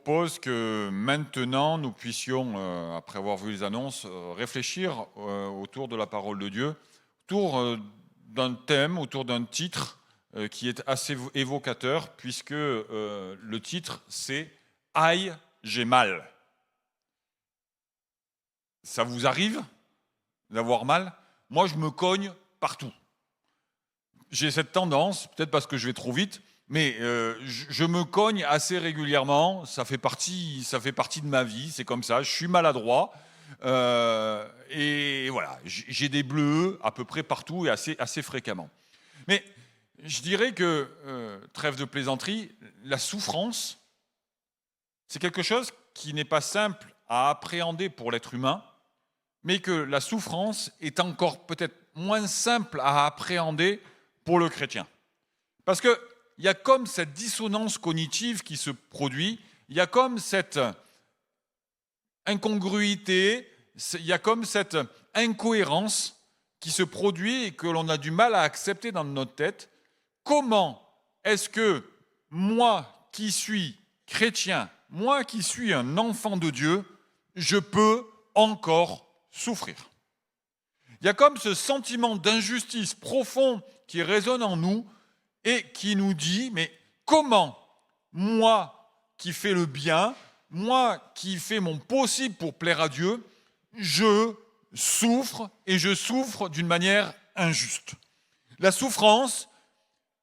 propose que maintenant nous puissions, après avoir vu les annonces, réfléchir autour de la parole de Dieu, autour d'un thème, autour d'un titre qui est assez évocateur, puisque le titre c'est Aïe, j'ai mal. Ça vous arrive d'avoir mal? Moi, je me cogne partout. J'ai cette tendance, peut-être parce que je vais trop vite, mais je me cogne assez régulièrement. Ça fait partie de ma vie, c'est comme ça. Je suis maladroit. Et voilà, j'ai des bleus à peu près partout et assez fréquemment. Mais je dirais que, trêve de plaisanterie, la souffrance, c'est quelque chose qui n'est pas simple à appréhender pour l'être humain, mais que la souffrance est encore peut-être moins simple à appréhender pour le chrétien. Parce qu'il y a comme cette dissonance cognitive qui se produit, il y a comme cette incongruité, il y a comme cette incohérence qui se produit et que l'on a du mal à accepter dans notre tête. Comment est-ce que moi qui suis chrétien, moi qui suis un enfant de Dieu, je peux encore souffrir? Il y a comme ce sentiment d'injustice profond qui résonne en nous et qui nous dit, mais comment moi qui fais le bien, moi qui fais mon possible pour plaire à Dieu, je souffre et je souffre d'une manière injuste. La souffrance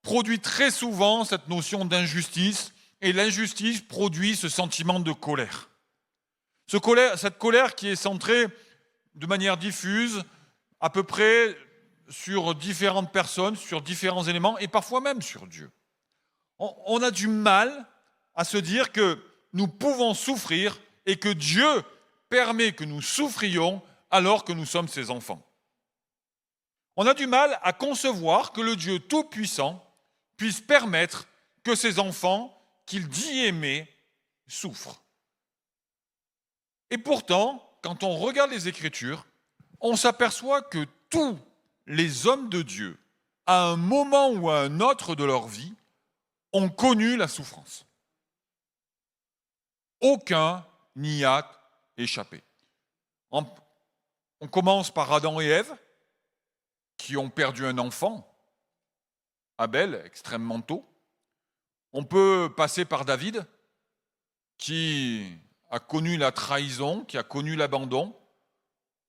produit très souvent cette notion d'injustice et l'injustice produit ce sentiment de colère. Cette colère qui est centrée de manière diffuse, à peu près sur différentes personnes, sur différents éléments et parfois même sur Dieu. On a du mal à se dire que nous pouvons souffrir et que Dieu permet que nous souffrions alors que nous sommes ses enfants. On a du mal à concevoir que le Dieu Tout-Puissant puisse permettre que ses enfants, qu'il dit aimer, souffrent. Et pourtant, quand on regarde les Écritures, on s'aperçoit que tous les hommes de Dieu, à un moment ou à un autre de leur vie, ont connu la souffrance. Aucun n'y a échappé. On commence par Adam et Ève, qui ont perdu un enfant, Abel, extrêmement tôt. On peut passer par David, qui a connu la trahison, qui a connu l'abandon.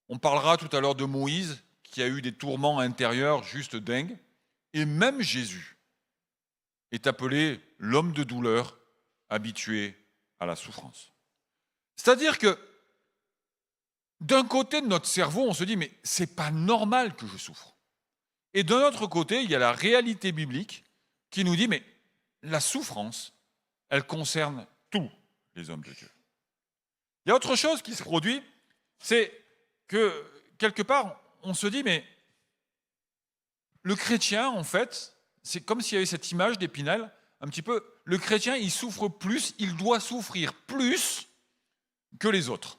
On parlera tout à l'heure de Moïse, qui a eu des tourments intérieurs juste dingues. Et même Jésus est appelé l'homme de douleur, habitué à la souffrance. C'est-à-dire que d'un côté de notre cerveau, on se dit, mais c'est pas normal que je souffre. Et d'un autre côté, il y a la réalité biblique qui nous dit, mais la souffrance, elle concerne tous les hommes de Dieu. Il y a autre chose qui se produit, c'est que quelque part, on se dit, mais le chrétien, en fait, c'est comme s'il y avait cette image d'Épinal, un petit peu, le chrétien, il souffre plus, il doit souffrir plus que les autres.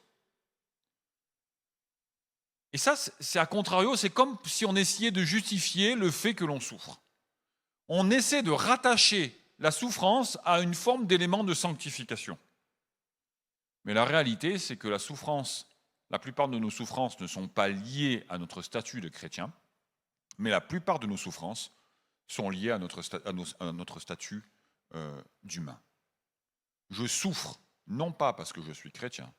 Et ça, c'est à contrario, c'est comme si on essayait de justifier le fait que l'on souffre. On essaie de rattacher la souffrance à une forme d'élément de sanctification. Mais la réalité, c'est que la souffrance, la plupart de nos souffrances ne sont pas liées à notre statut de chrétien, mais la plupart de nos souffrances sont liées à notre statut d'humain. Je souffre, non pas parce que je suis chrétien,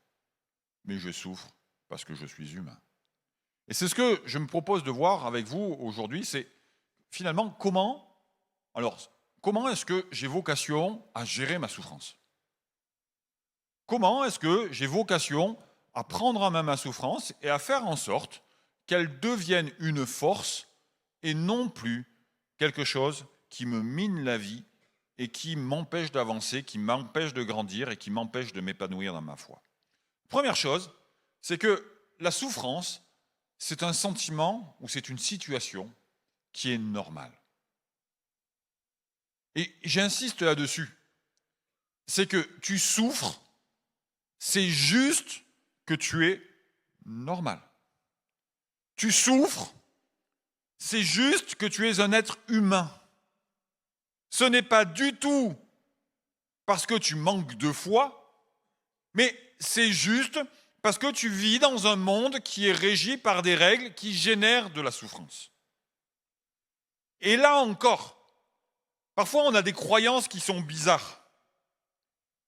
mais je souffre parce que je suis humain. Et c'est ce que je me propose de voir avec vous aujourd'hui, c'est finalement comment est-ce que j'ai vocation à gérer ma souffrance? Comment est-ce que j'ai vocation à prendre en main ma souffrance et à faire en sorte qu'elle devienne une force et non plus quelque chose qui me mine la vie et qui m'empêche d'avancer, qui m'empêche de grandir et qui m'empêche de m'épanouir dans ma foi. Première chose, c'est que la souffrance, c'est un sentiment ou c'est une situation qui est normale. Et j'insiste là-dessus. C'est que tu souffres, c'est juste que tu es normal. Tu souffres, c'est juste que tu es un être humain. Ce n'est pas du tout parce que tu manques de foi, Mais c'est juste parce que tu vis dans un monde qui est régi par des règles qui génèrent de la souffrance. Et là encore, parfois on a des croyances qui sont bizarres.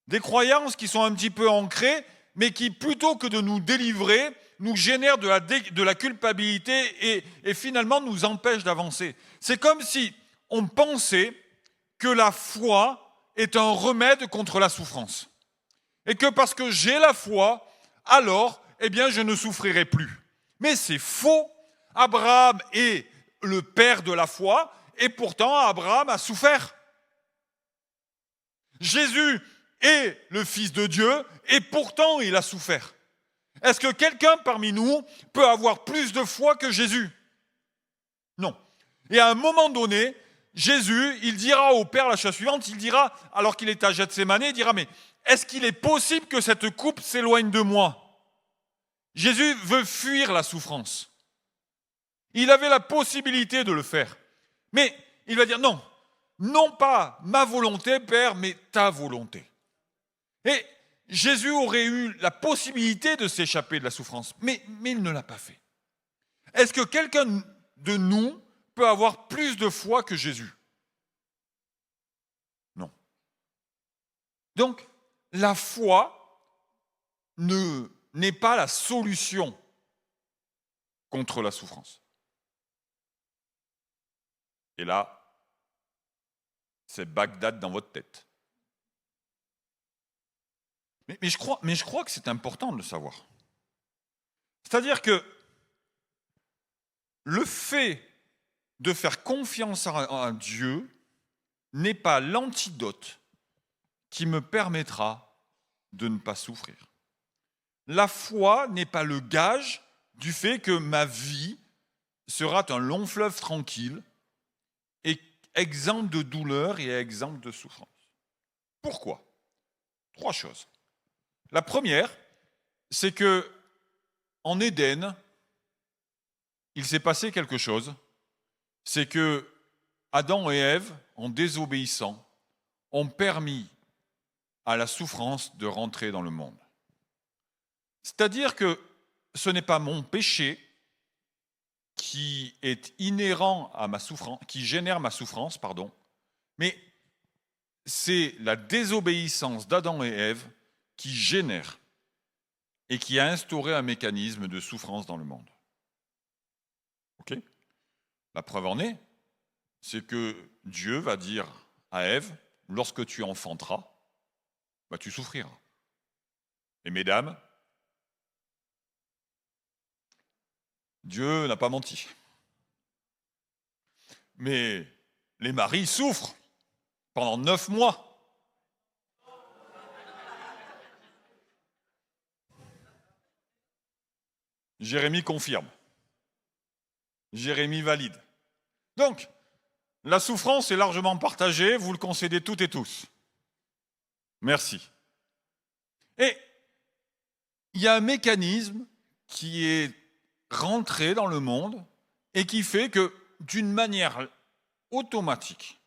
Des croyances qui sont un petit peu ancrées, mais qui, plutôt que de nous délivrer, nous génèrent de la culpabilité et finalement nous empêchent d'avancer. C'est comme si on pensait que la foi est un remède contre la souffrance. Et que parce que j'ai la foi, alors, je ne souffrirai plus. Mais c'est faux. Abraham est le père de la foi, et pourtant Abraham a souffert. Jésus est le Fils de Dieu, et pourtant il a souffert. Est-ce que quelqu'un parmi nous peut avoir plus de foi que Jésus? Non. Et à un moment donné, Jésus, il dira au Père la chose suivante, il dira, alors qu'il est à Gethsémani, il dira, mais est-ce qu'il est possible que cette coupe s'éloigne de moi? Jésus veut fuir la souffrance. Il avait la possibilité de le faire. Mais il va dire, non, non pas ma volonté, Père, mais ta volonté. Et Jésus aurait eu la possibilité de s'échapper de la souffrance, mais il ne l'a pas fait. Est-ce que quelqu'un de nous peut avoir plus de foi que Jésus? Non. Donc, la foi n'est pas la solution contre la souffrance. Et là, c'est Bagdad dans votre tête. Mais je crois que c'est important de le savoir. C'est-à-dire que le fait de faire confiance à Dieu n'est pas l'antidote qui me permettra de ne pas souffrir. La foi n'est pas le gage du fait que ma vie sera un long fleuve tranquille et exempt de douleur et exempt de souffrance. Pourquoi? 3 choses. La première, c'est que en Éden, il s'est passé quelque chose. C'est que Adam et Ève, en désobéissant, ont permis à la souffrance de rentrer dans le monde. C'est-à-dire que ce n'est pas mon péché qui est inhérent à ma souffrance, qui génère ma souffrance, mais c'est la désobéissance d'Adam et Ève qui génère et qui a instauré un mécanisme de souffrance dans le monde. Ok ? La preuve en est, c'est que Dieu va dire à Ève, lorsque tu enfanteras, tu souffriras. Et mesdames, Dieu n'a pas menti. Mais les maris souffrent pendant 9 mois. Jérémie confirme. Jérémie valide. Donc, la souffrance est largement partagée, vous le concédez toutes et tous. Merci. Et il y a un mécanisme qui est rentré dans le monde et qui fait que, d'une manière automatique,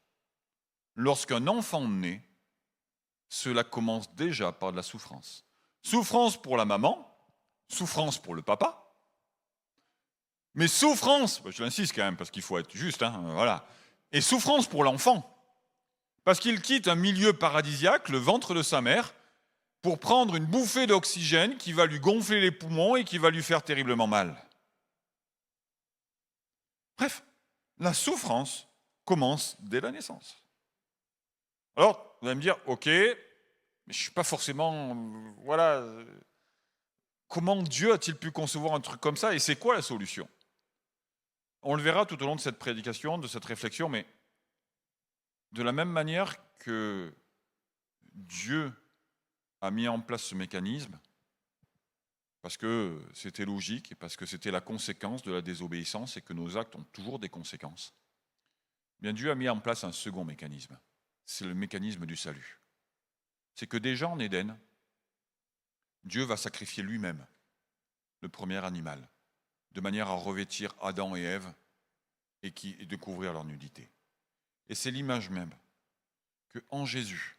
lorsqu'un enfant naît, cela commence déjà par de la souffrance. Souffrance pour la maman, souffrance pour le papa, mais souffrance, je l'insiste quand même parce qu'il faut être juste, voilà, et souffrance pour l'enfant, parce qu'il quitte un milieu paradisiaque, le ventre de sa mère, pour prendre une bouffée d'oxygène qui va lui gonfler les poumons et qui va lui faire terriblement mal. Bref, la souffrance commence dès la naissance. Alors, vous allez me dire, ok, mais je ne suis pas forcément... voilà. Comment Dieu a-t-il pu concevoir un truc comme ça et c'est quoi la solution? On le verra tout au long de cette prédication, de cette réflexion, mais de la même manière que Dieu a mis en place ce mécanisme, parce que c'était logique et parce que c'était la conséquence de la désobéissance et que nos actes ont toujours des conséquences, bien Dieu a mis en place un second mécanisme. C'est le mécanisme du salut. C'est que déjà en Éden, Dieu va sacrifier lui-même le premier animal, de manière à revêtir Adam et Ève et de couvrir leur nudité. Et c'est l'image même qu'en Jésus,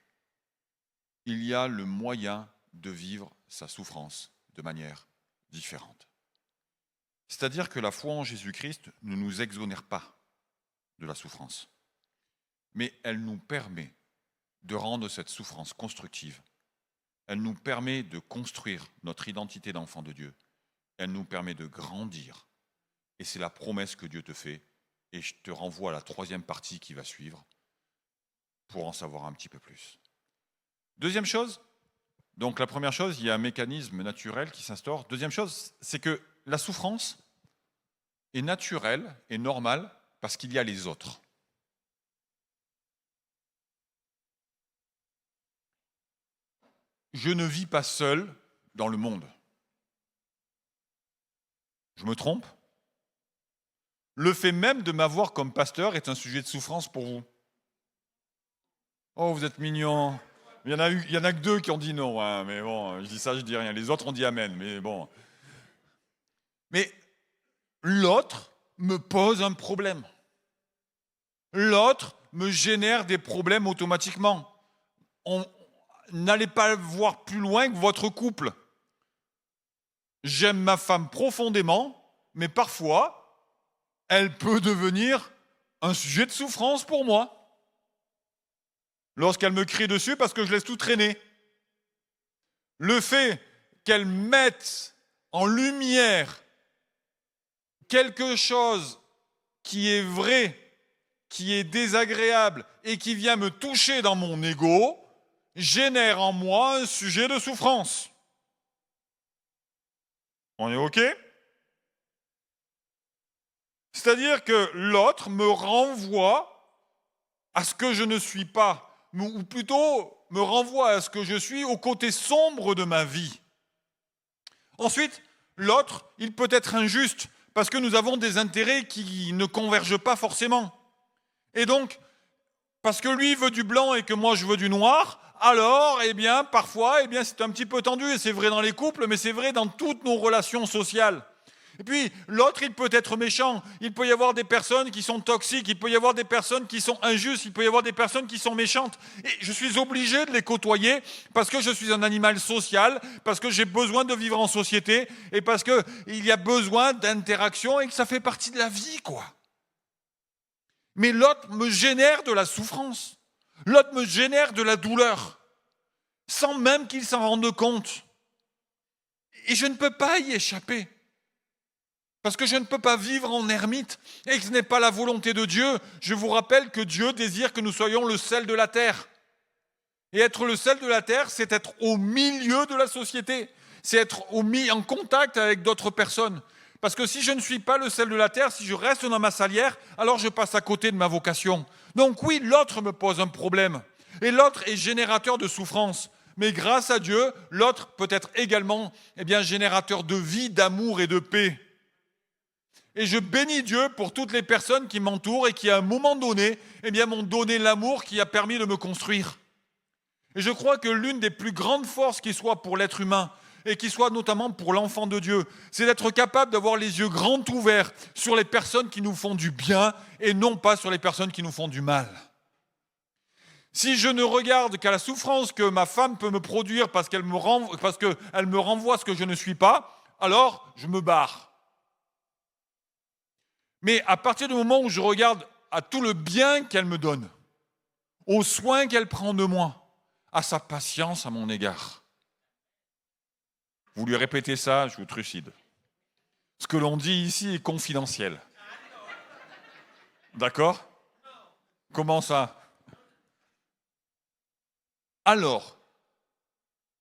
il y a le moyen de vivre sa souffrance de manière différente. C'est-à-dire que la foi en Jésus-Christ ne nous exonère pas de la souffrance, mais elle nous permet de rendre cette souffrance constructive. Elle nous permet de construire notre identité d'enfant de Dieu. Elle nous permet de grandir. Et c'est la promesse que Dieu te fait. Et je te renvoie à la 3e partie qui va suivre pour en savoir un petit peu plus. Deuxième chose, donc la première chose, il y a un mécanisme naturel qui s'instaure. Deuxième chose, c'est que la souffrance est naturelle et normale parce qu'il y a les autres. Je ne vis pas seul dans le monde. Je me trompe ? Le fait même de m'avoir comme pasteur est un sujet de souffrance pour vous. Oh, vous êtes mignons. Il y en a que 2 qui ont dit non, hein, mais bon, je dis ça, je dis rien. Les autres ont dit amen, mais bon. Mais l'autre me pose un problème. L'autre me génère des problèmes automatiquement. N'allez pas voir plus loin que votre couple. J'aime ma femme profondément, mais parfois, elle peut devenir un sujet de souffrance pour moi. Lorsqu'elle me crie dessus parce que je laisse tout traîner. Le fait qu'elle mette en lumière quelque chose qui est vrai, qui est désagréable et qui vient me toucher dans mon ego, génère en moi un sujet de souffrance. On est OK ? C'est-à-dire que l'autre me renvoie à ce que je ne suis pas, ou plutôt me renvoie à ce que je suis au côté sombre de ma vie. Ensuite, l'autre, il peut être injuste parce que nous avons des intérêts qui ne convergent pas forcément. Et donc, parce que lui veut du blanc et que moi je veux du noir, alors, parfois, c'est un petit peu tendu, et c'est vrai dans les couples, mais c'est vrai dans toutes nos relations sociales. Et puis, l'autre, il peut être méchant, il peut y avoir des personnes qui sont toxiques, il peut y avoir des personnes qui sont injustes, il peut y avoir des personnes qui sont méchantes. Et je suis obligé de les côtoyer parce que je suis un animal social, parce que j'ai besoin de vivre en société, et parce qu'il y a besoin d'interaction et que ça fait partie de la vie, quoi. Mais l'autre me génère de la souffrance. L'autre me génère de la douleur, sans même qu'il s'en rende compte. Et je ne peux pas y échapper. Parce que je ne peux pas vivre en ermite et que ce n'est pas la volonté de Dieu. Je vous rappelle que Dieu désire que nous soyons le sel de la terre. Et être le sel de la terre, c'est être au milieu de la société. C'est être en contact avec d'autres personnes. Parce que si je ne suis pas le sel de la terre, si je reste dans ma salière, alors je passe à côté de ma vocation. Donc oui, l'autre me pose un problème. Et l'autre est générateur de souffrance. Mais grâce à Dieu, l'autre peut être également générateur de vie, d'amour et de paix. Et je bénis Dieu pour toutes les personnes qui m'entourent et qui, à un moment donné, m'ont donné l'amour qui a permis de me construire. Et je crois que l'une des plus grandes forces qui soit pour l'être humain, et qui soit notamment pour l'enfant de Dieu, c'est d'être capable d'avoir les yeux grands ouverts sur les personnes qui nous font du bien et non pas sur les personnes qui nous font du mal. Si je ne regarde qu'à la souffrance que ma femme peut me produire parce qu'elle me renvoie ce que je ne suis pas, alors je me barre. Mais à partir du moment où je regarde à tout le bien qu'elle me donne, aux soins qu'elle prend de moi, à sa patience à mon égard, vous lui répétez ça, je vous trucide. Ce que l'on dit ici est confidentiel. D'accord ? Comment ça ? Alors,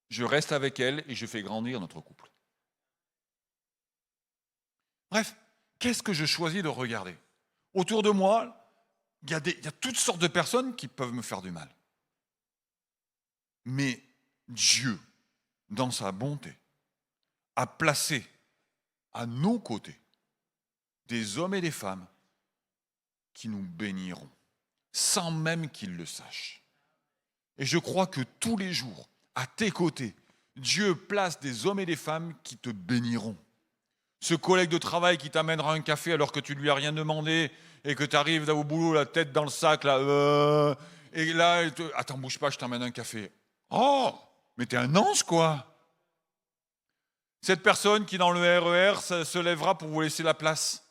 je reste avec elle et je fais grandir notre couple. Bref, qu'est-ce que je choisis de regarder ? Autour de moi, il y a toutes sortes de personnes qui peuvent me faire du mal. Mais Dieu, dans sa bonté, a placé à nos côtés des hommes et des femmes qui nous béniront, sans même qu'ils le sachent. Et je crois que tous les jours, à tes côtés, Dieu place des hommes et des femmes qui te béniront. Ce collègue de travail qui t'amènera un café alors que tu ne lui as rien demandé et que tu arrives au boulot, la tête dans le sac, là, et là, attends, bouge pas, je t'emmène un café. Oh, Mais t'es un ange, quoi. Cette personne qui, dans le RER, se lèvera pour vous laisser la place.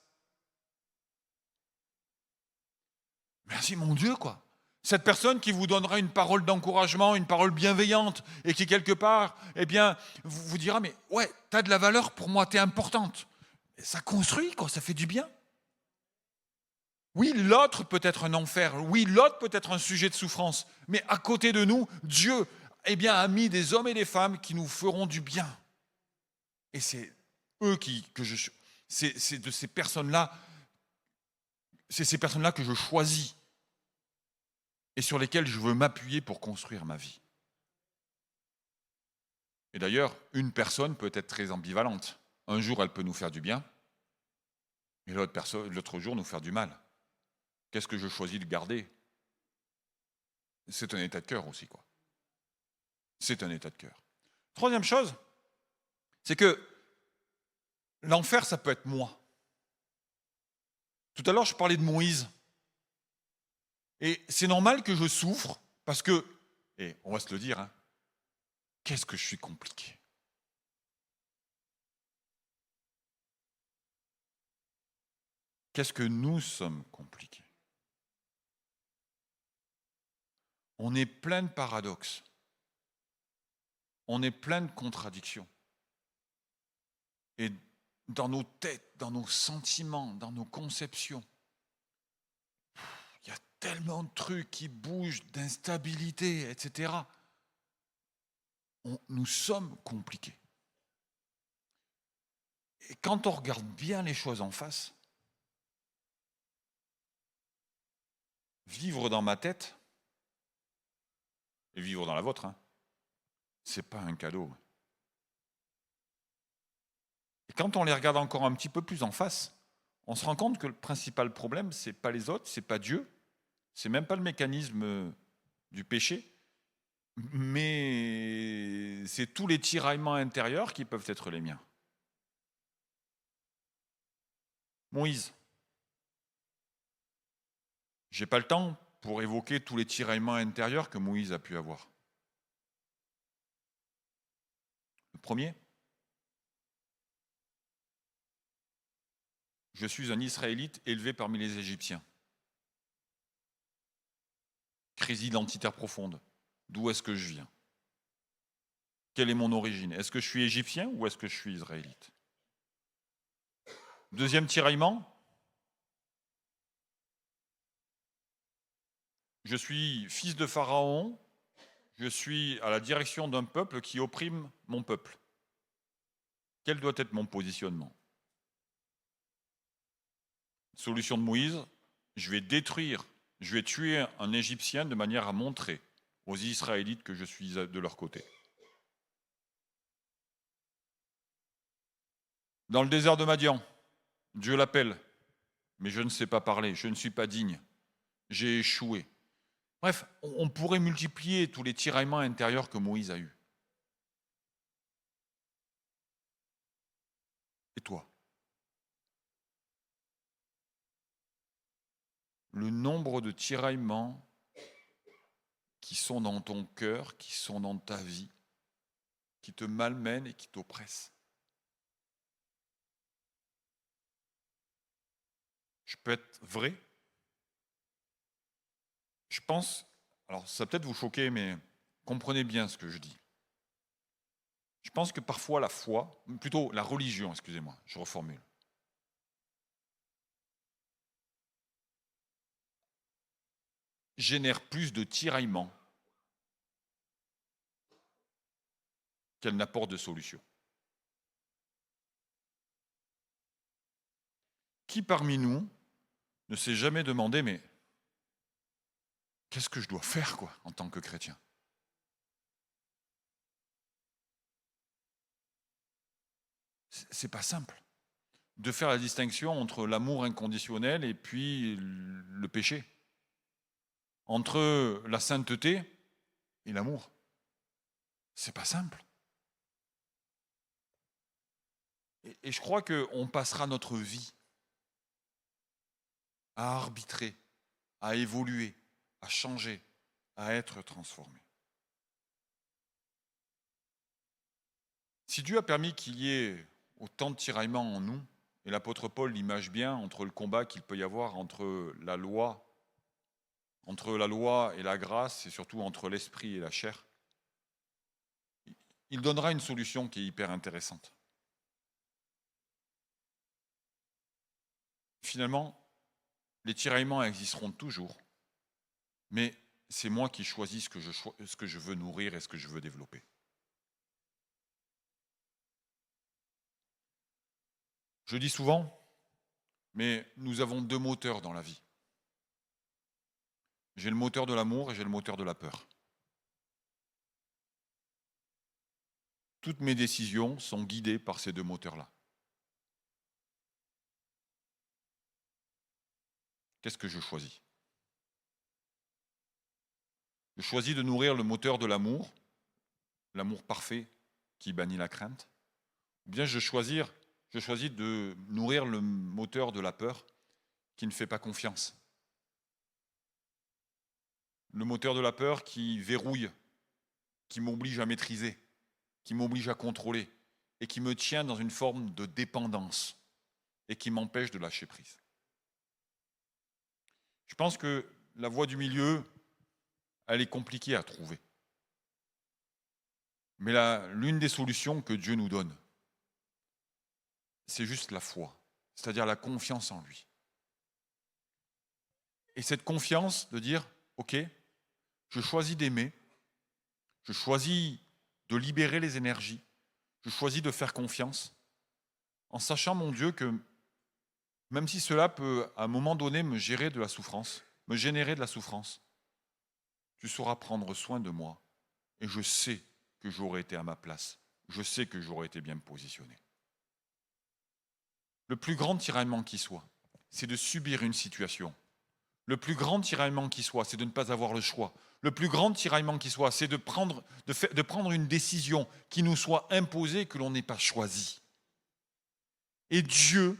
Merci, mon Dieu, quoi. Cette personne qui vous donnera une parole d'encouragement, une parole bienveillante, et qui, quelque part, eh bien, vous dira, mais ouais, t'as de la valeur pour moi, t'es importante. Et ça construit, quoi, ça fait du bien. Oui, l'autre peut être un enfer. Oui, l'autre peut être un sujet de souffrance. Mais à côté de nous, Dieu, eh bien, a mis des hommes et des femmes qui nous feront du bien. Et c'est eux c'est de ces personnes-là, c'est ces personnes-là que je choisis et sur lesquelles je veux m'appuyer pour construire ma vie. Et d'ailleurs, une personne peut être très ambivalente. Un jour, elle peut nous faire du bien, et l'autre jour, nous faire du mal. Qu'est-ce que je choisis de garder? C'est un état de cœur aussi, quoi. C'est un état de cœur. Troisième chose, c'est que l'enfer, ça peut être moi. Tout à l'heure, je parlais de Moïse. Et c'est normal que je souffre parce que, et on va se le dire, hein, qu'est-ce que je suis compliqué. Qu'est-ce que nous sommes compliqués. On est plein de paradoxes. On est plein de contradictions. Et dans nos têtes, dans nos sentiments, dans nos conceptions, il y a tellement de trucs qui bougent, d'instabilité, etc. Nous sommes compliqués. Et quand on regarde bien les choses en face, vivre dans ma tête et vivre dans la vôtre, hein, c'est pas un cadeau. Et quand on les regarde encore un petit peu plus en face, on se rend compte que le principal problème, c'est pas les autres, c'est pas Dieu, c'est même pas le mécanisme du péché, mais c'est tous les tiraillements intérieurs qui peuvent être les miens. Moïse. J'ai pas le temps pour évoquer tous les tiraillements intérieurs que Moïse a pu avoir. Le premier, je suis un Israélite élevé parmi les Égyptiens. Crise identitaire profonde. D'où est-ce que je viens? Quelle est mon origine? Est-ce que je suis égyptien ou est-ce que je suis israélite? Deuxième tiraillement, je suis fils de Pharaon, je suis à la direction d'un peuple qui opprime mon peuple. Quel doit être mon positionnement? Solution de Moïse, je vais tuer un Égyptien de manière à montrer aux Israélites que je suis de leur côté. Dans le désert de Madian, Dieu l'appelle, mais je ne sais pas parler, je ne suis pas digne, j'ai échoué. Bref, on pourrait multiplier tous les tiraillements intérieurs que Moïse a eus. Et toi? Le nombre de tiraillements qui sont dans ton cœur, qui sont dans ta vie, qui te malmènent et qui t'oppressent. Je peux être vrai. Je pense, alors ça va peut-être vous choquer, mais comprenez bien ce que je dis. Je pense que parfois la foi, plutôt la religion, excusez-moi, je reformule, génère plus de tiraillements qu'elle n'apporte de solutions. Qui parmi nous ne s'est jamais demandé, mais qu'est-ce que je dois faire, quoi, en tant que chrétien? C'est pas simple de faire la distinction entre l'amour inconditionnel et puis le péché, entre la sainteté et l'amour. C'est pas simple. Et je crois qu'on passera notre vie à arbitrer, à évoluer, à changer, à être transformé. Si Dieu a permis qu'il y ait autant de tiraillements en nous, et l'apôtre Paul l'image bien entre le combat qu'il peut y avoir entre la loi et la grâce, et surtout entre l'esprit et la chair, il donnera une solution qui est hyper intéressante. Finalement, les tiraillements existeront toujours, mais c'est moi qui choisis ce que je veux nourrir et ce que je veux développer. Je dis souvent, mais nous avons deux moteurs dans la vie. J'ai le moteur de l'amour et j'ai le moteur de la peur. Toutes mes décisions sont guidées par ces deux moteurs-là. Qu'est-ce que je choisis? Je choisis de nourrir le moteur de l'amour parfait qui bannit la crainte, ou bien je choisis de nourrir le moteur de la peur qui ne fait pas confiance. Le moteur de la peur qui verrouille, qui m'oblige à maîtriser, qui m'oblige à contrôler et qui me tient dans une forme de dépendance et qui m'empêche de lâcher prise. Je pense que la voie du milieu, elle est compliquée à trouver. Mais l'une des solutions que Dieu nous donne, c'est juste la foi, c'est-à-dire la confiance en lui. Et cette confiance de dire, ok, je choisis d'aimer, je choisis de libérer les énergies, je choisis de faire confiance, en sachant, mon Dieu, que même si cela peut, à un moment donné, me générer de la souffrance, tu sauras prendre soin de moi. Et je sais que j'aurais été à ma place. Je sais que j'aurais été bien positionné. Le plus grand tiraillement qui soit, c'est de subir une situation. Le plus grand tiraillement qui soit, c'est de ne pas avoir le choix. Le plus grand tiraillement qui soit, c'est de prendre une décision qui nous soit imposée, que l'on n'ait pas choisie. Et Dieu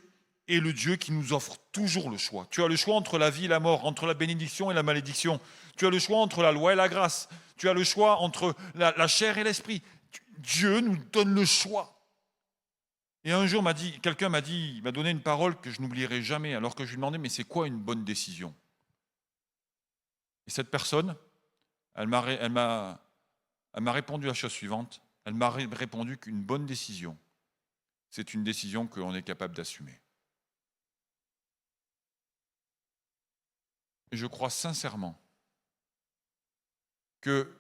est le Dieu qui nous offre toujours le choix. Tu as le choix entre la vie et la mort, entre la bénédiction et la malédiction. Tu as le choix entre la loi et la grâce. Tu as le choix entre la chair et l'esprit. Dieu nous donne le choix. Et un jour, quelqu'un m'a donné une parole que je n'oublierai jamais, alors que je lui demandais, mais c'est quoi une bonne décision? Et cette personne, elle m'a répondu la chose suivante. Elle m'a répondu qu'une bonne décision, c'est une décision que l'on est capable d'assumer. Et je crois sincèrement que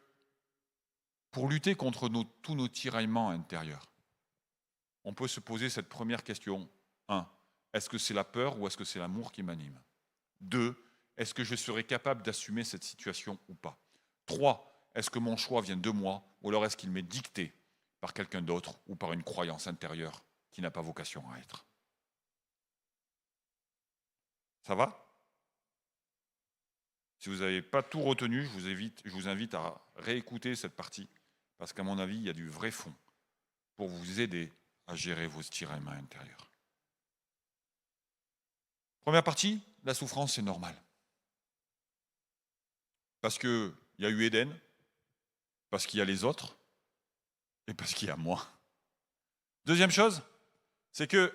pour lutter contre tous nos tiraillements intérieurs, on peut se poser cette première question. 1. Est-ce que c'est la peur ou est-ce que c'est l'amour qui m'anime? 2. Est-ce que je serai capable d'assumer cette situation ou pas? 3. Est-ce que mon choix vient de moi ou alors est-ce qu'il m'est dicté par quelqu'un d'autre ou par une croyance intérieure qui n'a pas vocation à être? Ça va? Si vous n'avez pas tout retenu, je vous invite à réécouter cette partie parce qu'à mon avis, il y a du vrai fond pour vous aider à gérer vos tiraillements intérieurs. Première partie, la souffrance, c'est normal. Parce qu'il y a eu Éden, parce qu'il y a les autres, et parce qu'il y a moi. Deuxième chose, c'est que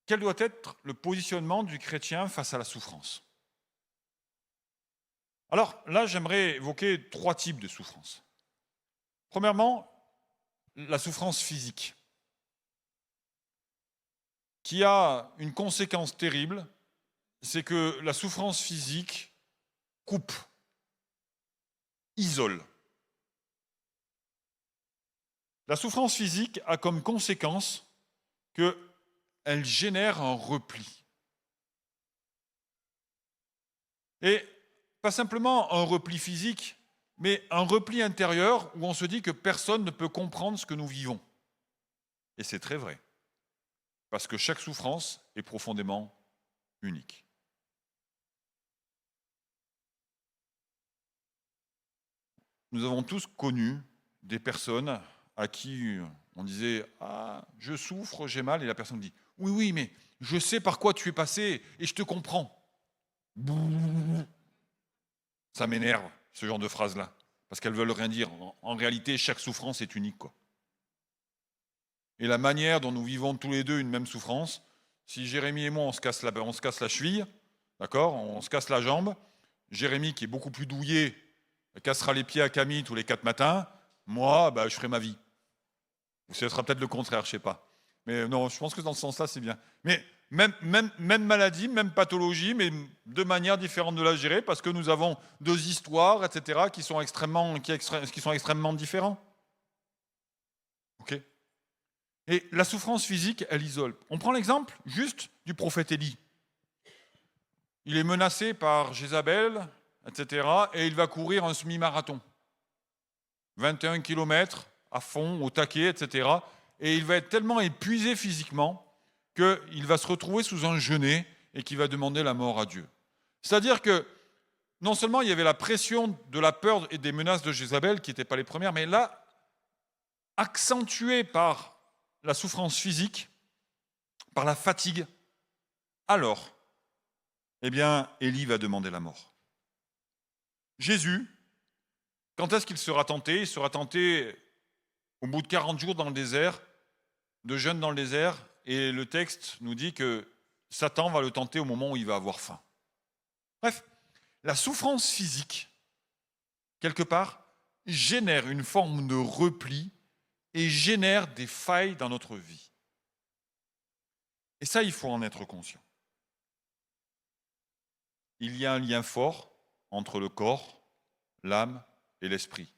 quel doit être le positionnement du chrétien face à la souffrance? Alors là, j'aimerais évoquer 3 types de souffrance. Premièrement, la souffrance physique, qui a une conséquence terrible, c'est que la souffrance physique coupe, isole. La souffrance physique a comme conséquence qu'elle génère un repli. Et pas simplement un repli physique, mais un repli intérieur où on se dit que personne ne peut comprendre ce que nous vivons. Et c'est très vrai, parce que chaque souffrance est profondément unique. Nous avons tous connu des personnes à qui on disait « Ah, je souffre, j'ai mal », et la personne dit « Oui, oui, mais je sais par quoi tu es passé et je te comprends. » Ça m'énerve, ce genre de phrase-là. parce qu'elles veulent rien dire. En réalité, chaque souffrance est unique, quoi. Et la manière dont nous vivons tous les deux une même souffrance, si Jérémie et moi, on se casse la cheville, d'accord, on se casse la jambe, Jérémie, qui est beaucoup plus douillet, cassera les pieds à Camille tous les 4 matins, moi, je ferai ma vie. Ou ce sera peut-être le contraire, je ne sais pas. Mais non, je pense que dans ce sens-là, c'est bien. Mais même maladie, même pathologie, mais de manière différente de la gérer, parce que nous avons 2 histoires, etc., qui sont extrêmement différents. Ok. Et la souffrance physique, elle isole. On prend l'exemple juste du prophète Élie. Il est menacé par Jézabel, etc., et il va courir un semi-marathon. 21 km à fond, au taquet, etc. Et il va être tellement épuisé physiquement qu'il va se retrouver sous un genet et qu'il va demander la mort à Dieu. C'est-à-dire que non seulement il y avait la pression de la peur et des menaces de Jézabel, qui n'étaient pas les premières, mais là, accentuée par la souffrance physique, par la fatigue, alors, Élie va demander la mort. Jésus, quand est-ce qu'il sera tenté? Il sera tenté au bout de 40 jours dans le désert, de jeûne dans le désert, et le texte nous dit que Satan va le tenter au moment où il va avoir faim. Bref, la souffrance physique, quelque part, génère une forme de repli et génère des failles dans notre vie. Et ça, il faut en être conscient. Il y a un lien fort entre le corps, l'âme et l'esprit.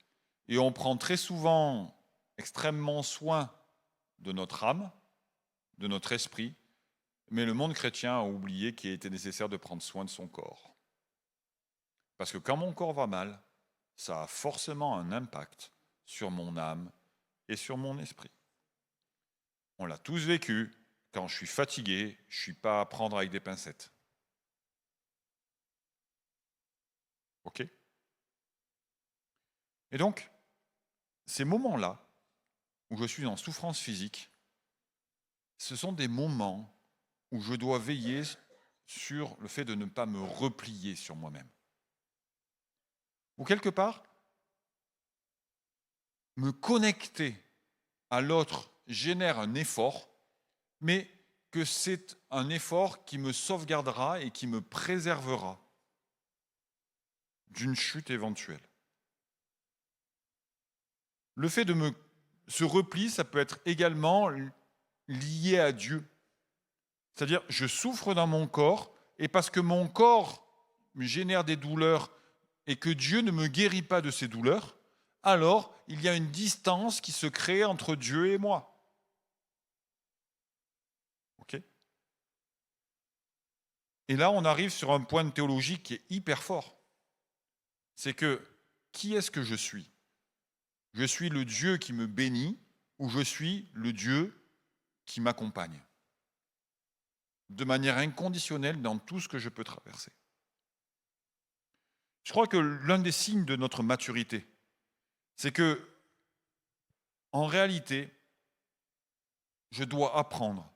Et on prend très souvent extrêmement soin de notre âme, de notre esprit, mais le monde chrétien a oublié qu'il était nécessaire de prendre soin de son corps. Parce que quand mon corps va mal, ça a forcément un impact sur mon âme et sur mon esprit. On l'a tous vécu, quand je suis fatigué, je ne suis pas à prendre avec des pincettes. Ok ? Et donc, ces moments-là, où je suis en souffrance physique, ce sont des moments où je dois veiller sur le fait de ne pas me replier sur moi-même. Ou quelque part, me connecter à l'autre génère un effort, mais que c'est un effort qui me sauvegardera et qui me préservera d'une chute éventuelle. Le fait de se repli, ça peut être également lié à Dieu. C'est-à-dire, je souffre dans mon corps, et parce que mon corps me génère des douleurs et que Dieu ne me guérit pas de ces douleurs, alors il y a une distance qui se crée entre Dieu et moi. Ok ? Et là, on arrive sur un point de théologie qui est hyper fort. C'est que, qui est-ce que je suis ? Je suis le Dieu qui me bénit ou je suis le Dieu qui m'accompagne de manière inconditionnelle dans tout ce que je peux traverser. Je crois que l'un des signes de notre maturité, c'est que, en réalité, je dois apprendre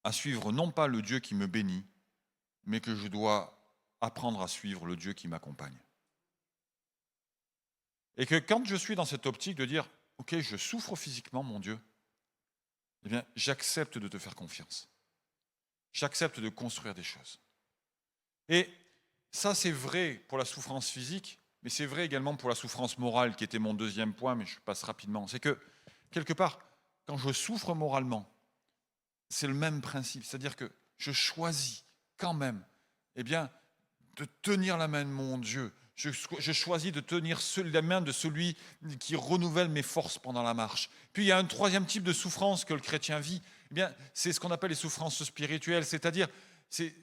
à suivre non pas le Dieu qui me bénit, mais que je dois apprendre à suivre le Dieu qui m'accompagne. Et que quand je suis dans cette optique de dire « Ok, je souffre physiquement, mon Dieu », eh bien, j'accepte de te faire confiance. J'accepte de construire des choses. Et ça, c'est vrai pour la souffrance physique, mais c'est vrai également pour la souffrance morale, qui était mon deuxième point, mais je passe rapidement. C'est que, quelque part, quand je souffre moralement, c'est le même principe. C'est-à-dire que je choisis quand même, de tenir la main de mon Dieu. Je choisis de tenir la main de celui qui renouvelle mes forces pendant la marche. Puis il y a un troisième type de souffrance que le chrétien vit. C'est ce qu'on appelle les souffrances spirituelles, c'est-à-dire c'est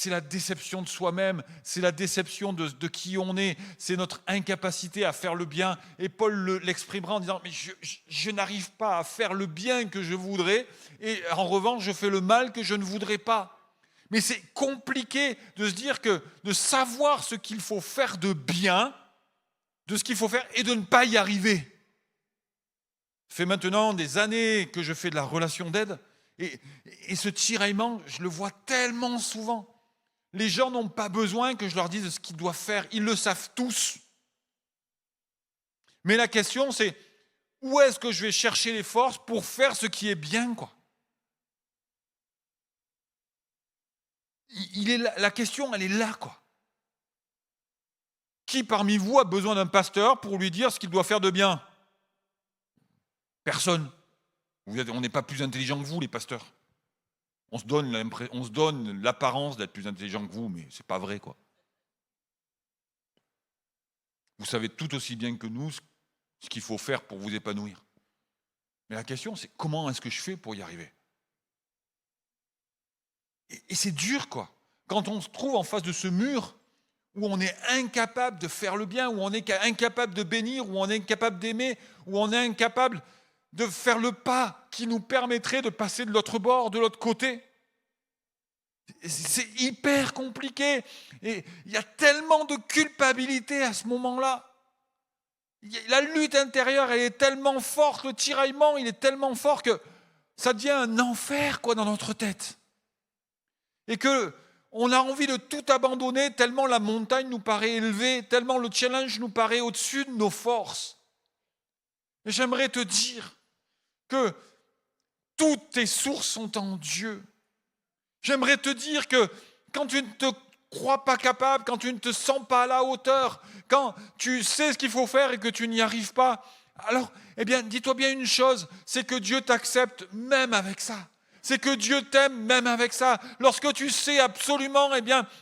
la déception de soi-même, c'est la déception de qui on est, c'est notre incapacité à faire le bien. Et Paul l'exprimera en disant « Mais je n'arrive pas à faire le bien que je voudrais, et en revanche, je fais le mal que je ne voudrais pas. » Mais c'est compliqué de se dire que de savoir ce qu'il faut faire de bien, de ce qu'il faut faire et de ne pas y arriver. Ça fait maintenant des années que je fais de la relation d'aide et ce tiraillement, je le vois tellement souvent. Les gens n'ont pas besoin que je leur dise ce qu'ils doivent faire, ils le savent tous. Mais la question, c'est où est-ce que je vais chercher les forces pour faire ce qui est bien, quoi. La question, elle est là, quoi. Qui parmi vous a besoin d'un pasteur pour lui dire ce qu'il doit faire de bien? Personne. On n'est pas plus intelligent que vous, les pasteurs. On se donne l'apparence d'être plus intelligent que vous, mais c'est pas vrai, quoi. Vous savez tout aussi bien que nous ce qu'il faut faire pour vous épanouir. Mais la question, c'est comment est-ce que je fais pour y arriver? Et c'est dur, quoi. Quand on se trouve en face de ce mur où on est incapable de faire le bien, où on est incapable de bénir, où on est incapable d'aimer, où on est incapable de faire le pas qui nous permettrait de passer de l'autre bord, de l'autre côté. C'est hyper compliqué. Et il y a tellement de culpabilité à ce moment-là. La lutte intérieure, elle est tellement forte, le tiraillement, il est tellement fort que ça devient un enfer, quoi, dans notre tête. Et qu'on a envie de tout abandonner tellement la montagne nous paraît élevée, tellement le challenge nous paraît au-dessus de nos forces. Et j'aimerais te dire que toutes tes sources sont en Dieu. J'aimerais te dire que quand tu ne te crois pas capable, quand tu ne te sens pas à la hauteur, quand tu sais ce qu'il faut faire et que tu n'y arrives pas, alors, dis-toi bien une chose, c'est que Dieu t'accepte même avec ça. C'est que Dieu t'aime même avec ça. Lorsque tu sais absolument,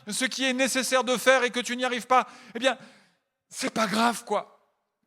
ce qui est nécessaire de faire et que tu n'y arrives pas, c'est pas grave, quoi.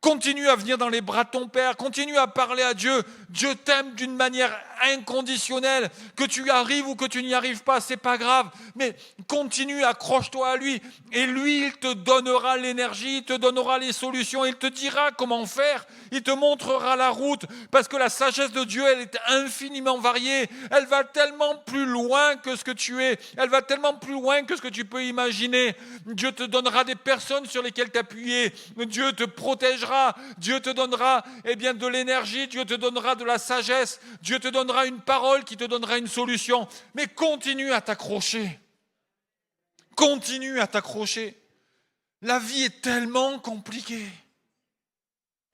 Continue à venir dans les bras de ton Père, continue à parler à Dieu. Dieu t'aime d'une manière inconditionnelle. Que tu arrives ou que tu n'y arrives pas, c'est pas grave. Mais continue, accroche-toi à lui. Et lui, il te donnera l'énergie, il te donnera les solutions, il te dira comment faire. Il te montrera la route. Parce que la sagesse de Dieu, elle est infiniment variée. Elle va tellement plus loin que ce que tu es. Elle va tellement plus loin que ce que tu peux imaginer. Dieu te donnera des personnes sur lesquelles t'appuyer. Dieu te protégera. Dieu te donnera de l'énergie, Dieu te donnera de la sagesse, Dieu te donnera une parole qui te donnera une solution. Mais continue à t'accrocher. Continue à t'accrocher. La vie est tellement compliquée.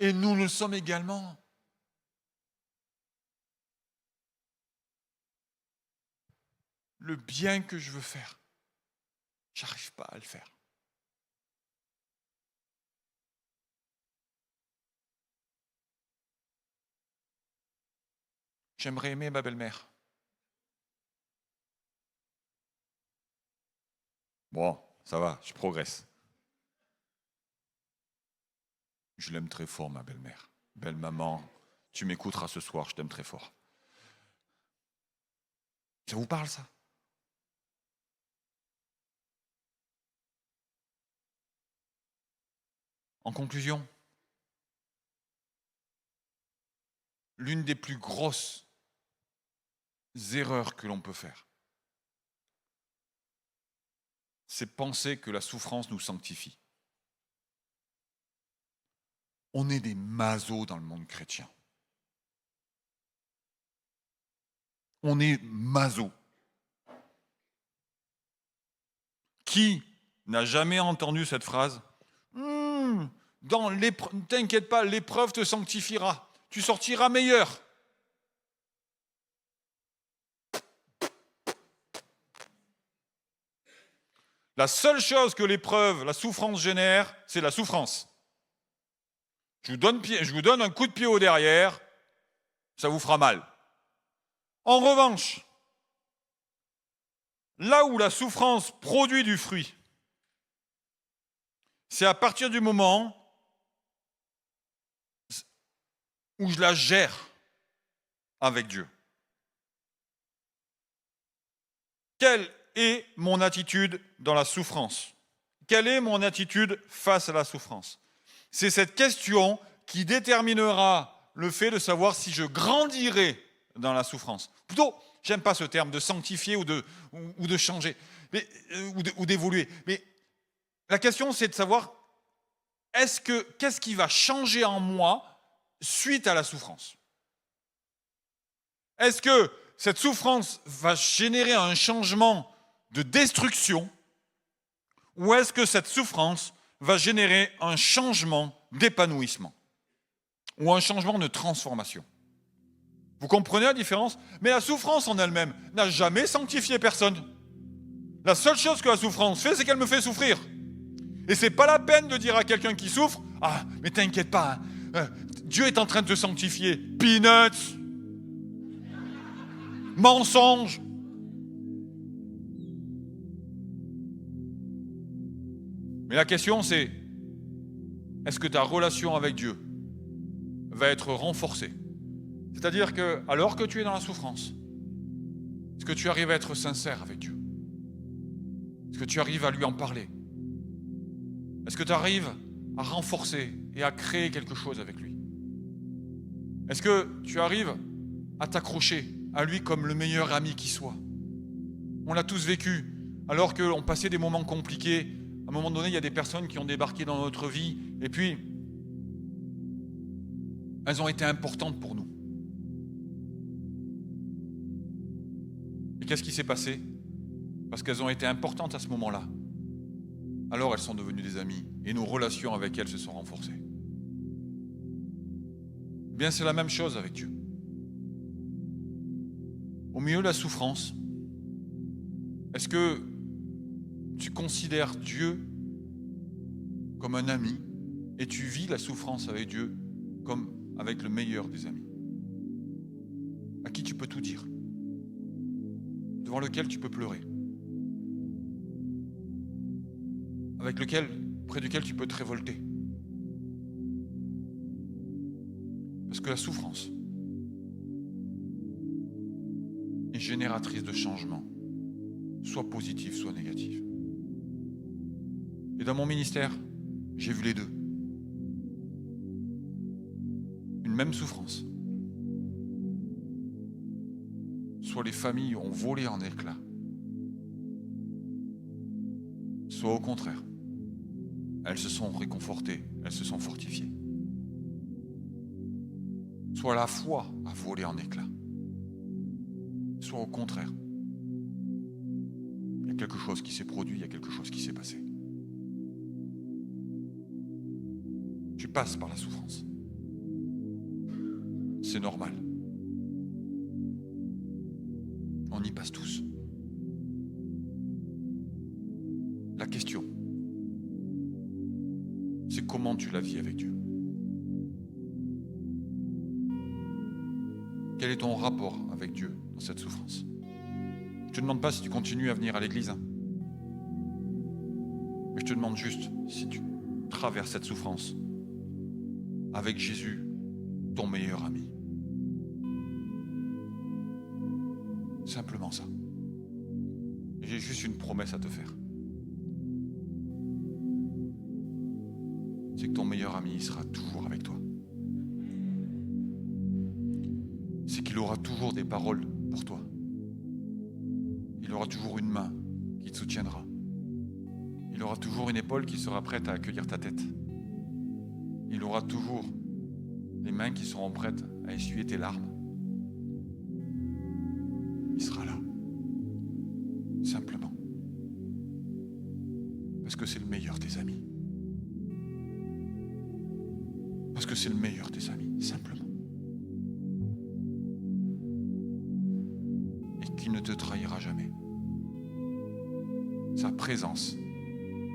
Et nous le sommes également. Le bien que je veux faire, j'arrive pas à le faire. J'aimerais aimer ma belle-mère. Bon, ça va, je progresse. Je l'aime très fort, ma belle-mère. Belle maman, tu m'écouteras ce soir, je t'aime très fort. Ça vous parle, ça? En conclusion, l'une des plus grosses erreurs que l'on peut faire, c'est penser que la souffrance nous sanctifie. On est des masos dans le monde chrétien. On est masos. Qui n'a jamais entendu cette phrase? Ne t'inquiète pas, l'épreuve te sanctifiera. Tu sortiras meilleur. La seule chose que l'épreuve, la souffrance génère, c'est la souffrance. Je vous donne un coup de pied au derrière, ça vous fera mal. En revanche, là où la souffrance produit du fruit, c'est à partir du moment où je la gère avec Dieu. Quelle est mon attitude dans la souffrance? Quelle est mon attitude face à la souffrance? C'est cette question qui déterminera le fait de savoir si je grandirai dans la souffrance. Plutôt, j'aime pas ce terme de sanctifier ou de changer, ou d'évoluer. Mais la question, c'est de savoir qu'est-ce qui va changer en moi suite à la souffrance? Est-ce que cette souffrance va générer un changement de destruction ou est-ce que cette souffrance va générer un changement d'épanouissement? ou un changement de transformation. Vous comprenez la différence? Mais la souffrance en elle-même n'a jamais sanctifié personne. La seule chose que la souffrance fait, c'est qu'elle me fait souffrir. Et c'est pas la peine de dire à quelqu'un qui souffre, « Ah, mais t'inquiète pas, hein, Dieu est en train de te sanctifier. » Peanuts. Mensonge. Mais la question c'est, est-ce que ta relation avec Dieu va être renforcée? C'est-à-dire que, alors que tu es dans la souffrance, est-ce que tu arrives à être sincère avec Dieu? Est-ce que tu arrives à lui en parler? Est-ce que tu arrives à renforcer et à créer quelque chose avec lui? Est-ce que tu arrives à t'accrocher à lui comme le meilleur ami qui soit? On l'a tous vécu, alors qu'on passait des moments compliqués. À un moment donné, il y a des personnes qui ont débarqué dans notre vie, et puis, elles ont été importantes pour nous. Et qu'est-ce qui s'est passé? Parce qu'elles ont été importantes à ce moment-là. Alors elles sont devenues des amies, et nos relations avec elles se sont renforcées. Eh bien, c'est la même chose avec Dieu. Au milieu de la souffrance, est-ce que tu considères Dieu comme un ami et tu vis la souffrance avec Dieu comme avec le meilleur des amis, à qui tu peux tout dire, devant lequel tu peux pleurer, près duquel tu peux te révolter? Parce que la souffrance est génératrice de changements, soit positifs, soit négatifs. Et dans mon ministère, j'ai vu les deux. Une même souffrance. Soit les familles ont volé en éclats, soit au contraire, elles se sont réconfortées, elles se sont fortifiées. Soit la foi a volé en éclats, soit au contraire, il y a quelque chose qui s'est produit, il y a quelque chose qui s'est passé. Tu passes par la souffrance. C'est normal. On y passe tous. La question, c'est comment tu la vis avec Dieu. Quel est ton rapport avec Dieu dans cette souffrance? Je ne te demande pas si tu continues à venir à l'église, hein. Mais je te demande juste si tu traverses cette souffrance avec Jésus, ton meilleur ami. Simplement ça. Et j'ai juste une promesse à te faire. C'est que ton meilleur ami, il sera toujours avec toi. C'est qu'il aura toujours des paroles pour toi. Il aura toujours une main qui te soutiendra. Il aura toujours une épaule qui sera prête à accueillir ta tête. Il aura toujours les mains qui seront prêtes à essuyer tes larmes. Il sera là. Simplement. Parce que c'est le meilleur des amis. Parce que c'est le meilleur des amis, simplement. Et qui ne te trahira jamais. Sa présence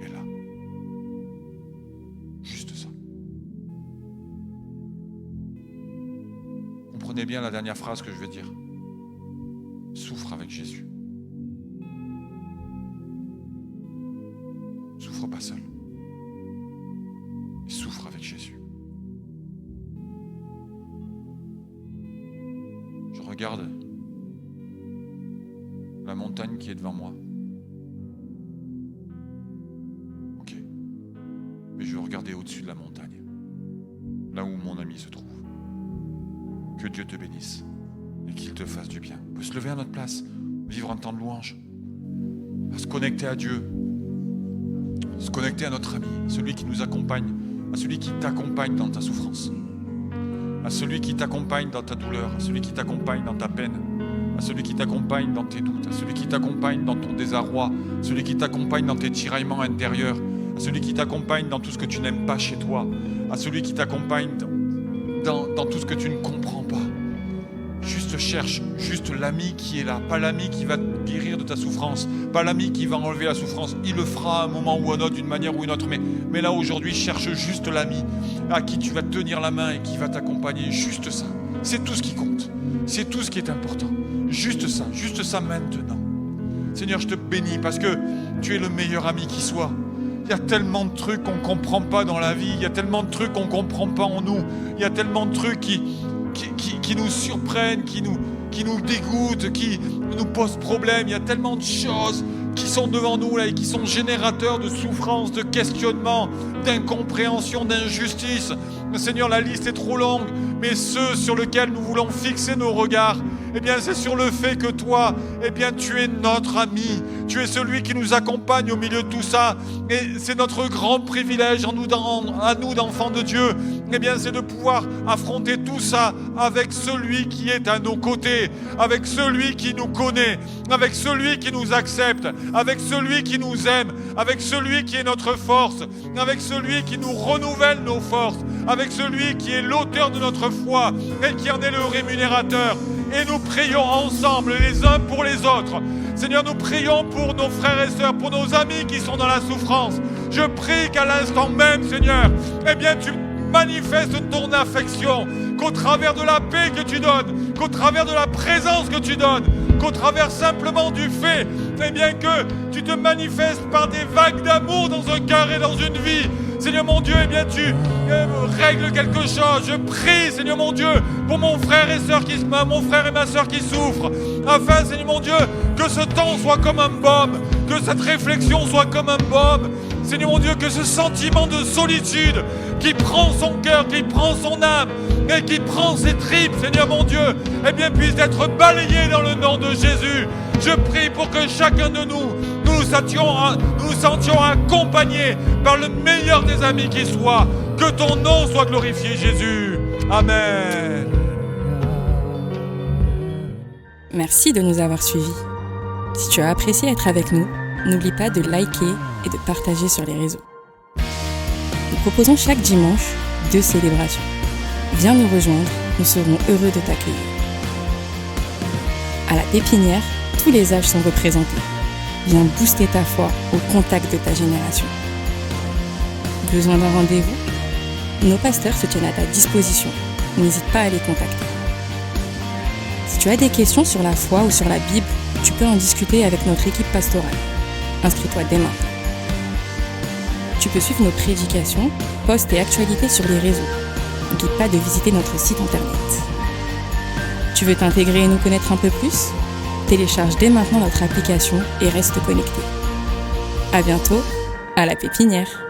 est là. Juste ça. Comprenez bien la dernière phrase que je vais dire. Souffre avec Jésus. Souffre pas seul. Et souffre avec Jésus. Je regarde la montagne qui est devant moi. Ok. Mais je vais regarder au-dessus de la montagne, là où mon ami se trouve. Que Dieu te bénisse et qu'il te fasse du bien. On peut se lever à notre place, vivre un temps de louange, à se connecter à Dieu, se connecter à notre ami, à celui qui nous accompagne, à celui qui t'accompagne dans ta souffrance, à celui qui t'accompagne dans ta douleur, à celui qui t'accompagne dans ta peine, à celui qui t'accompagne dans tes doutes, à celui qui t'accompagne dans ton désarroi, à celui qui t'accompagne dans tes tiraillements intérieurs, à celui qui t'accompagne dans tout ce que tu n'aimes pas chez toi, à celui qui t'accompagne dans tout ce que tu ne comprends pas. Juste cherche juste l'ami qui est là, pas l'ami qui va te guérir de ta souffrance, pas l'ami qui va enlever la souffrance. Il le fera à un moment ou à un autre, d'une manière ou une autre. Mais là, aujourd'hui, cherche juste l'ami à qui tu vas tenir la main et qui va t'accompagner. Juste ça. C'est tout ce qui compte. C'est tout ce qui est important. Juste ça maintenant. Seigneur, je te bénis parce que tu es le meilleur ami qui soit. Il y a tellement de trucs qu'on ne comprend pas dans la vie. Il y a tellement de trucs qu'on ne comprend pas en nous. Il y a tellement de trucs qui nous surprennent, qui nous dégoûtent, qui nous posent problème. Il y a tellement de choses qui sont devant nous là, et qui sont générateurs de souffrance, de questionnement, d'incompréhension, d'injustice. Seigneur, la liste est trop longue, mais ceux sur lesquels nous voulons fixer nos regards, eh bien, c'est sur le fait que toi, eh bien, tu es notre ami. Tu es celui qui nous accompagne au milieu de tout ça. Et c'est notre grand privilège à nous d'enfants de Dieu. Eh bien, c'est de pouvoir affronter tout ça avec celui qui est à nos côtés, avec celui qui nous connaît, avec celui qui nous accepte, avec celui qui nous aime, avec celui qui est notre force, avec celui qui nous renouvelle nos forces, avec celui qui est l'auteur de notre foi et qui en est le rémunérateur. Et nous prions ensemble les uns pour les autres. Seigneur, nous prions pour nos frères et sœurs, pour nos amis qui sont dans la souffrance. Je prie qu'à l'instant même, Seigneur, eh bien, tu manifestes ton affection, qu'au travers de la paix que tu donnes, qu'au travers de la présence que tu donnes, qu'au travers simplement du fait, eh bien, que tu te manifestes par des vagues d'amour dans un cœur et dans une vie. Seigneur mon Dieu, eh bien tu règles quelque chose. Je prie, Seigneur mon Dieu, pour mon frère et ma sœur qui souffrent, afin, Seigneur mon Dieu, que ce temps soit comme un baume, que cette réflexion soit comme un baume. Seigneur mon Dieu, que ce sentiment de solitude qui prend son cœur, qui prend son âme et qui prend ses tripes, Seigneur mon Dieu, eh bien puisse être balayé dans le nom de Jésus. Je prie pour que chacun de nous nous sentions accompagnés par le meilleur des amis qui soit. Que ton nom soit glorifié, Jésus. Amen. Merci de nous avoir suivis. Si tu as apprécié être avec nous, n'oublie pas de liker et de partager sur les réseaux. Nous proposons chaque dimanche 2 célébrations. Viens nous rejoindre, nous serons heureux de t'accueillir. À la Pépinière, tous les âges sont représentés. Viens booster ta foi au contact de ta génération. Besoin d'un rendez-vous ? Nos pasteurs se tiennent à ta disposition. N'hésite pas à les contacter. Si tu as des questions sur la foi ou sur la Bible, tu peux en discuter avec notre équipe pastorale. Inscris-toi dès maintenant. Tu peux suivre nos prédications, posts et actualités sur les réseaux. N'oublie pas de visiter notre site internet. Tu veux t'intégrer et nous connaître un peu plus ? Télécharge dès maintenant notre application et reste connecté. À bientôt, à la Pépinière.